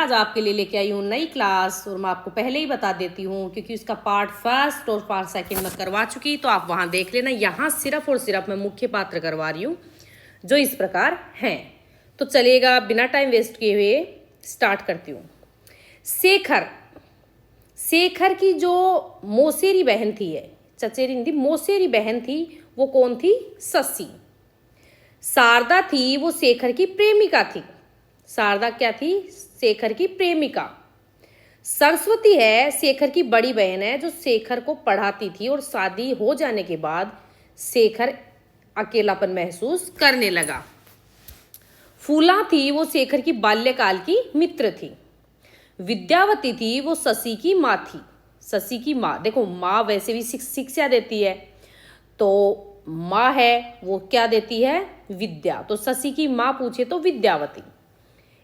आज आपके लिए लेके आई हूँ नई क्लास, और मैं आपको पहले ही बता देती हूँ क्योंकि उसका पार्ट फर्स्ट और पार्ट सेकंड में करवा चुकी, तो आप वहाँ देख लेना। यहाँ सिर्फ और सिर्फ मैं मुख्य पात्र करवा रही हूँ जो इस प्रकार हैं। तो चलिएगा, बिना टाइम वेस्ट किए हुए स्टार्ट करती हूँ। शेखर की जो मौसेरी बहन थी, चचेरी नहीं थी, मौसेरी बहन थी, वो कौन थी? शशि। शारदा थी, वो शेखर की प्रेमिका थी। शारदा क्या थी? शेखर की प्रेमिका। सरस्वती है, शेखर की बड़ी बहन है, जो शेखर को पढ़ाती थी, और शादी हो जाने के बाद शेखर अकेलापन महसूस करने लगा। फूला थी, वो शेखर की बाल्यकाल की मित्र थी। विद्यावती थी, वो शशि की माँ थी। शशि की माँ, देखो माँ वैसे भी शिक्षा देती है, तो माँ है वो क्या देती है? विद्या। तो शशि की माँ पूछे तो विद्यावती।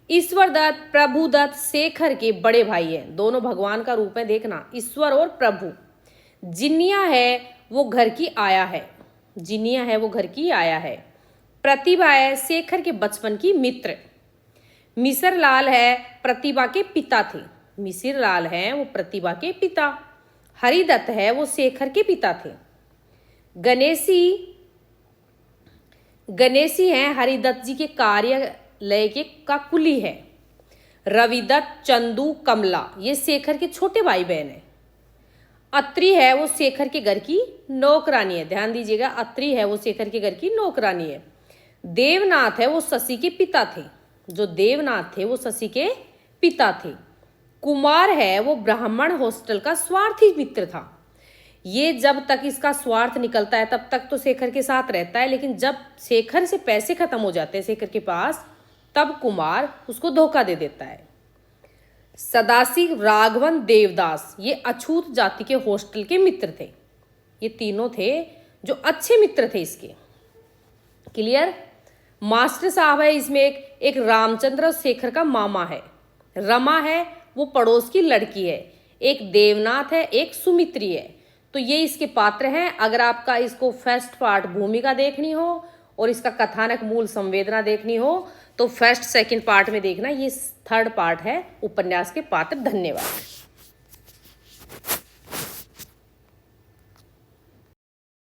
ईश्वर दत्त, प्रभु दत्त शेखर के बड़े भाई हैं, दोनों भगवान का रूप है, देखना, ईश्वर और प्रभु। जिनिया है वो घर की आया है, जिनिया है वो घर की आया है। प्रतिभा है शेखर के बचपन की मित्र। मिसर लाल है, प्रतिभा के पिता थे। मिसिर लाल हैं वो प्रतिभा के पिता। हरिदत्त है वो शेखर के पिता थे। गणेशी हैं हरिदत्त जी के कार्यालय के का कुली है। रविदत्त, चंदू, कमला ये शेखर के छोटे भाई बहन हैं। अत्री है वो शेखर के घर की नौकरानी है, ध्यान दीजिएगा, अत्री है वो शेखर के घर की नौकरानी है। देवनाथ है वो शशि के पिता थे, जो देवनाथ थे वो शशि के पिता थे। कुमार है वो ब्राह्मण हॉस्टल का स्वार्थी मित्र था। ये जब तक इसका स्वार्थ निकलता है तब तक तो शेखर के साथ रहता है, लेकिन जब शेखर से पैसे खत्म हो जाते हैं शेखर के पास, तब कुमार उसको धोखा दे देता है। सदाशिव, राघवन, देवदास ये अछूत जाति के हॉस्टल के मित्र थे। ये तीनों थे जो अच्छे मित्र थे इसके। क्लियर? मास्टर साहब है इसमें एक रामचंद्र शेखर का मामा है। रमा है वो पड़ोस की लड़की है। एक देवनाथ है, एक सुमित्री है। तो ये इसके पात्र हैं। अगर आपका इसको फर्स्ट पार्ट भूमिका देखनी हो और इसका कथानक मूल संवेदना देखनी हो तो फर्स्ट सेकंड पार्ट में देखना, ये थर्ड पार्ट है उपन्यास के पात्र। धन्यवाद।